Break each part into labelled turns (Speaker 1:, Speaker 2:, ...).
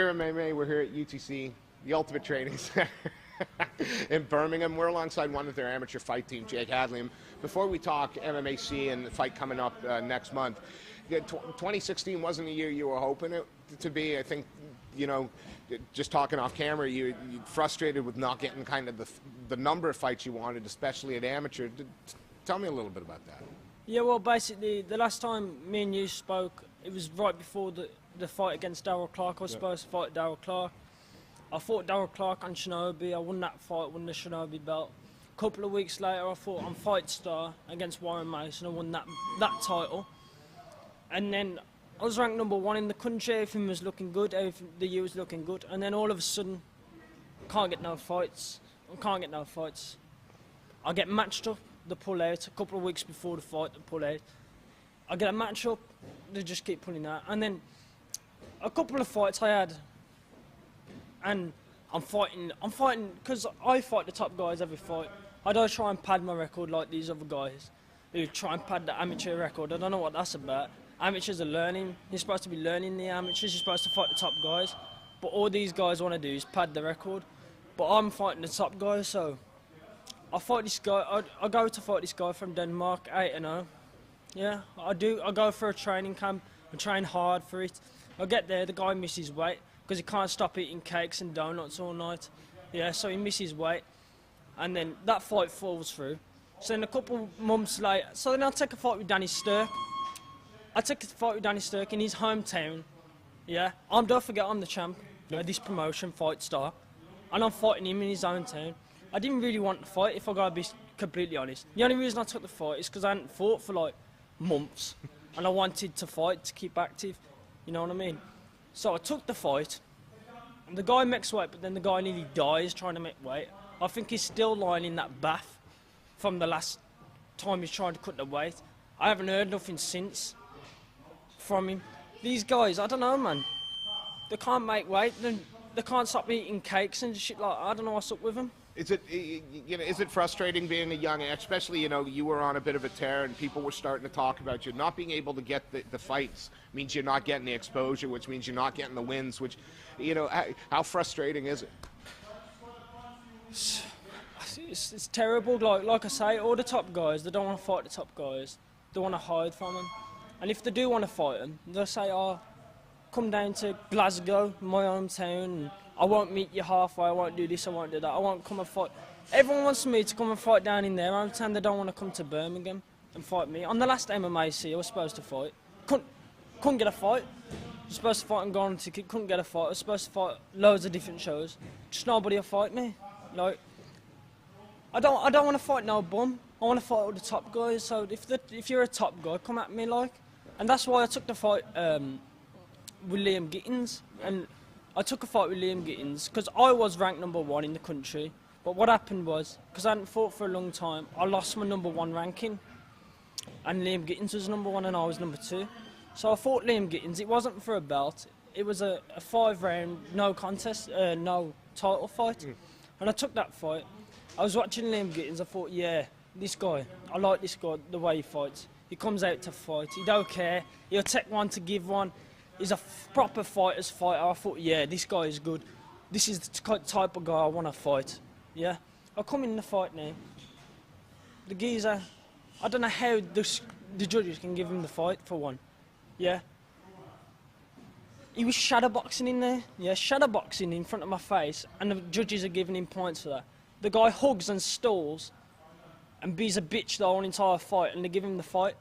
Speaker 1: Pure MMA, we're here at UTC, the Ultimate Training Center in Birmingham. We're alongside one of their amateur fight team, Jake Hadley. And before we talk MMAC and the fight coming up next month, 2016 wasn't the year you were hoping it to be. I think, you know, just talking off camera, you're frustrated with not getting kind of the number of fights you wanted, especially at amateur. Tell me a little bit about that.
Speaker 2: Yeah, well, basically, the last time me and you spoke, it was right before the fight against Darryl Clark. I was supposed to fight Darryl Clark. I fought Darryl Clark on Shinobi. I won that fight, won the Shinobi belt. A couple of weeks later, I fought on Fight Star against Warren Mason. I won that title. And then I was ranked #1 in the country. Everything was looking good. The year was looking good. And then all of a sudden, can't get no fights. I get matched up. The pull out a couple of weeks before the fight. The pull out. I get a match up. They just keep pulling out. And then a couple of fights I had, and I'm fighting because I fight the top guys every fight. I don't try and pad my record like these other guys who try and pad the amateur record. I don't know what that's about. Amateurs are learning. You're supposed to be learning the amateurs. You're supposed to fight the top guys. But all these guys want to do is pad the record. But I'm fighting the top guys, so I fight this guy. I go to fight this guy from Denmark, 8-0. Yeah, I do. I go for a training camp. I train hard for it. I get there, the guy misses weight because he can't stop eating cakes and donuts all night. Yeah, so he misses weight. And then that fight falls through. So then a couple months later, so then I take a fight with Danny Stirk. I take a fight with Danny Stirk in his hometown. Yeah, don't forget I'm the champ at this promotion, Fight Star. And I'm fighting him in his hometown. I didn't really want to fight, if I gotta be completely honest. The only reason I took the fight is because I hadn't fought for like months. And I wanted to fight to keep active. You know what I mean? So I took the fight. And the guy makes weight, but then the guy nearly dies trying to make weight. I think he's still lying in that bath from the last time he's trying to cut the weight. I haven't heard nothing since from him. These guys, I don't know, man. They can't make weight. They can't stop eating cakes and shit like that. I don't know what's up with them.
Speaker 1: Is it frustrating being a young, especially, you know, you were on a bit of a tear and people were starting to talk about you. Not being able to get the fights means you're not getting the exposure, which means you're not getting the wins, which, you know, how frustrating is it?
Speaker 2: It's terrible. Like I say, all the top guys, they don't want to fight the top guys. They want to hide from them. And if they do want to fight them, they'll say, oh, come down to Glasgow, my hometown, and I won't meet you halfway, I won't do this, I won't do that, I won't come and fight. Everyone wants me to come and fight down in their hometown. They don't want to come to Birmingham and fight me. On the last MMAC, I was supposed to fight. Couldn't get a fight. I was supposed to fight and go on a ticket, couldn't get a fight. I was supposed to fight loads of different shows. Just nobody will fight me. Like, I don't want to fight no bum. I want to fight all the top guys. So if you're a top guy, come at me like. And that's why I took the fight with Liam Gittins. And I took a fight with Liam Gittins because I was ranked #1 in the country. But what happened was, because I hadn't fought for a long time, I lost my #1 ranking. And Liam Gittins was #1 and I was #2. So I fought Liam Gittins. It wasn't for a belt. It was a 5-round, no contest, no title fight. And I took that fight. I was watching Liam Gittins. I thought, yeah, this guy, I like this guy, the way he fights. He comes out to fight. He don't care. He'll take one to give one. He's a proper fighter's fighter. I thought, yeah, this guy is good. This is the type of guy I want to fight. Yeah. I come in the fight now. The geezer, I don't know how the judges can give him the fight for one. Yeah. He was shadowboxing in there. Yeah, shadowboxing in front of my face, and the judges are giving him points for that. The guy hugs and stalls and be's a bitch the whole entire fight, and they give him the fight.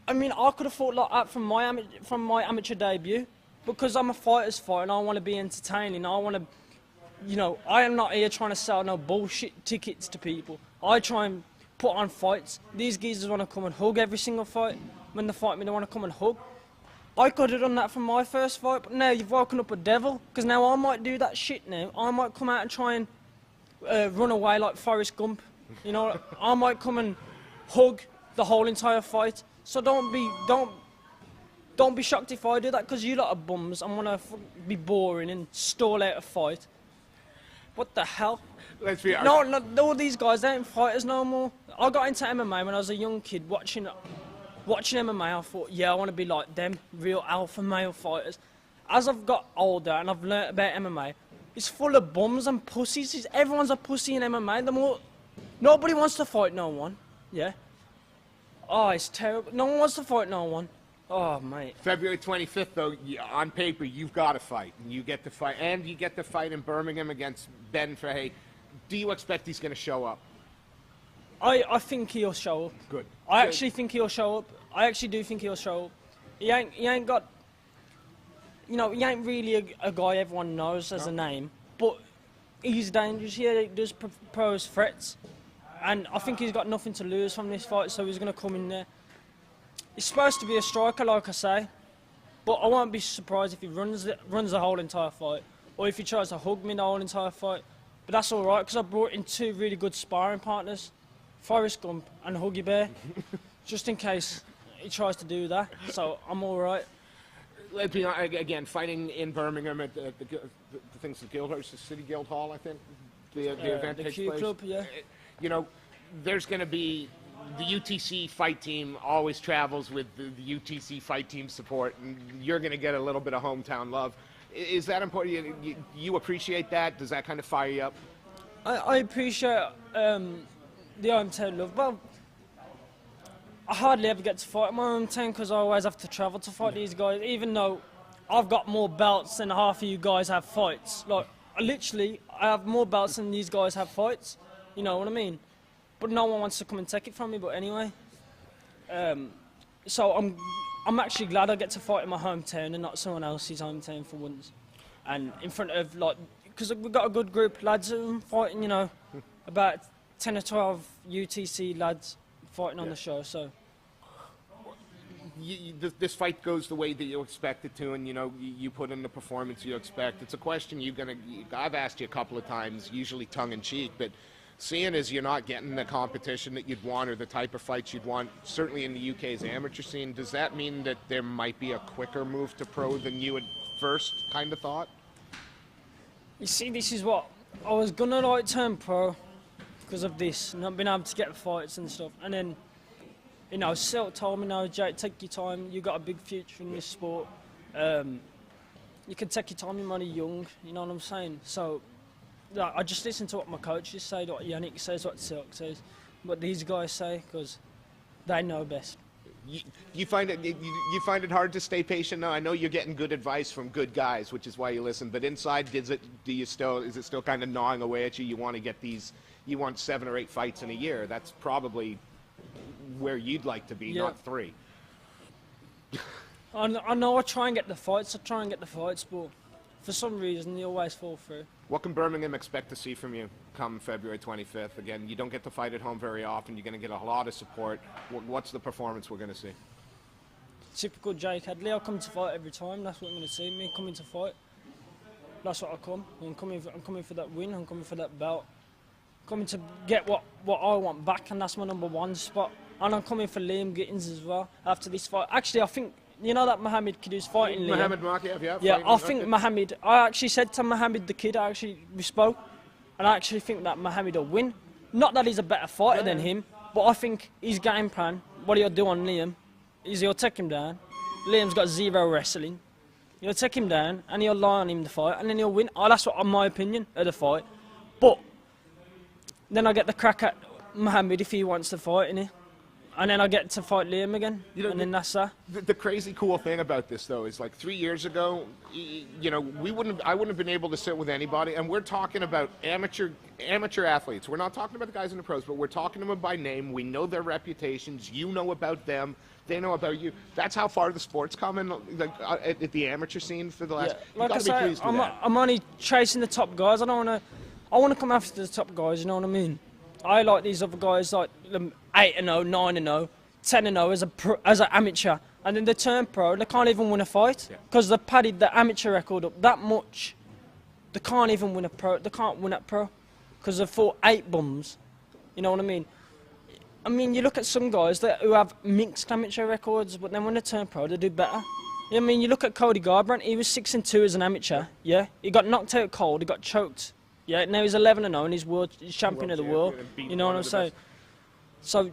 Speaker 2: I mean, I could have fought like that from my amateur debut, because I'm a fighter's fighter and I want to be entertaining. I want to, you know, I am not here trying to sell no bullshit tickets to people. I try and put on fights. These geezers want to come and hug every single fight. When they fight me, they want to come and hug. I could have done that from my first fight, but now you've woken up a devil, because now I might do that shit now. I might come out and try and run away like Forrest Gump. You know, I might come and hug the whole entire fight. So don't be shocked if I do that, because you lot are bums and want to be boring and stall out a fight. What the hell?
Speaker 1: Let's be
Speaker 2: honest. No, all these guys, they ain't fighters no more. I got into MMA when I was a young kid, watching MMA. I thought, yeah, I want to be like them, real alpha male fighters. as I've got older and I've learnt about MMA, it's full of bums and pussies. Everyone's a pussy in MMA. Nobody wants to fight no one. Yeah. Oh, it's terrible. No one wants to fight no one. Oh, mate.
Speaker 1: February 25th, though, on paper, you've got to fight. And you get to fight. And you get to fight in Birmingham against Ben Fahey. Do you expect he's going to show up?
Speaker 2: I think he'll show up.
Speaker 1: Good.
Speaker 2: I actually think he'll show up. I actually do think he'll show up. He ain't got... You know, he ain't really a guy everyone knows as a name. But he's dangerous. He does pose threats. And I think he's got nothing to lose from this fight, so he's going to come in there. He's supposed to be a striker, like I say, but I won't be surprised if he runs the whole entire fight, or if he tries to hug me the whole entire fight. But that's all right, because I brought in 2 really good sparring partners, Forrest Gump and Huggy Bear, just in case he tries to do that. So I'm all right.
Speaker 1: Let's be honest, again, fighting in Birmingham at the things at Guildhurst, the City Guildhall, I think, the event
Speaker 2: the
Speaker 1: takes
Speaker 2: Q
Speaker 1: place.
Speaker 2: Club, yeah.
Speaker 1: You know, there's going to be the UTC fight team always travels with the UTC fight team support, and you're going to get a little bit of hometown love. Is that important? You appreciate that? Does that kind of fire you up?
Speaker 2: I appreciate the hometown love. Well, I hardly ever get to fight in my hometown because I always have to travel to fight these guys, even though I've got more belts than half of you guys have fights. Like, I have more belts than these guys have fights. You know what I mean? But no one wants to come and take it from me. But anyway, so I'm actually glad I get to fight in my hometown and not someone else's hometown for once. And in front of, like, because we've got a good group of lads fighting, you know, about 10 or 12 UTC lads fighting on the show. So
Speaker 1: this fight goes the way that you expect it to, and you know you put in the performance you expect. It's a question I've asked you a couple of times, usually tongue in cheek, but seeing as you're not getting the competition that you'd want or the type of fights you'd want, certainly in the UK's amateur scene, does that mean that there might be a quicker move to pro than you had first kind of thought?
Speaker 2: you see, this is what I was gonna like turn pro because of this, not being able to get fights and stuff. And then, you know, Silk told me, no, Jake, take your time. You got a big future in this sport. You can take your time. You're only young. You know what I'm saying? So, like, I just listen to what my coaches say, what Yannick says, what Silk says, what these guys say, because they know best.
Speaker 1: You find it hard to stay patient now? I know you're getting good advice from good guys, which is why you listen. But inside, is it still kind of gnawing away at you? You want to get you want 7 or 8 fights in a year. That's probably where you'd like to be, not 3.
Speaker 2: I know I try and get the fights, but for some reason you always fall through.
Speaker 1: What can Birmingham expect to see from you come February 25th? Again, you don't get to fight at home very often. You're going to get a lot of support. What's the performance we're going to see?
Speaker 2: Typical Jake Hadley. I come to fight every time. That's what I'm going to see. Me coming to fight. That's what I come. I'm coming for that win. I'm coming for that belt. Coming to get what I want back, and that's my #1 spot. And I'm coming for Liam Gittins as well after this fight. Actually, I think, you know that Mohammed kid who's fighting Liam?
Speaker 1: Mohammed Makiev, yeah.
Speaker 2: Yeah, I think Mohammed, I actually said to Mohammed the kid, we spoke, and I actually think that Mohammed will win. Not that he's a better fighter than him, but I think his game plan, what he'll do on Liam, is he'll take him down. Liam's got 0 wrestling. He'll take him down, and he'll lie on him the fight, and then he'll win. Oh, that's what, my opinion of the fight. But then I get the crack at Mohammed if he wants to fight, innit? And then I get to fight Liam again, and then that's that.
Speaker 1: The crazy cool thing about this, though, is like 3 years ago, you know, I wouldn't have been able to sit with anybody, and we're talking about amateur athletes. We're not talking about the guys in the pros, but we're talking to them by name. We know their reputations. You know about them. They know about you. That's how far the sport's come in, like, at the amateur scene for the last.
Speaker 2: Yeah, like I say, I'm only chasing the top guys. I want to come after the top guys. You know what I mean? I like these other guys, like 8-0, 9-0, 10-0 as an amateur, and then they turn pro. They can't even win a fight because they padded the amateur record up that much. They can't even win a pro. They can't win at pro because they fought 8 bums. You know what I mean? I mean, you look at some guys who have mixed amateur records, but then when they turn pro, they do better. I mean, you look at Cody Garbrandt. He was 6-2 as an amateur. Yeah, he got knocked out cold. He got choked. Yeah, now he's 11-0 and he's champion of the world. You know what I'm saying? So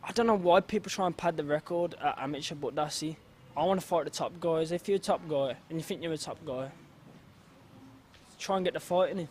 Speaker 2: I don't know why people try and pad the record at amateur, but that's it. I want to fight the top guys. If you're a top guy and you think you're a top guy, try and get the fight in it.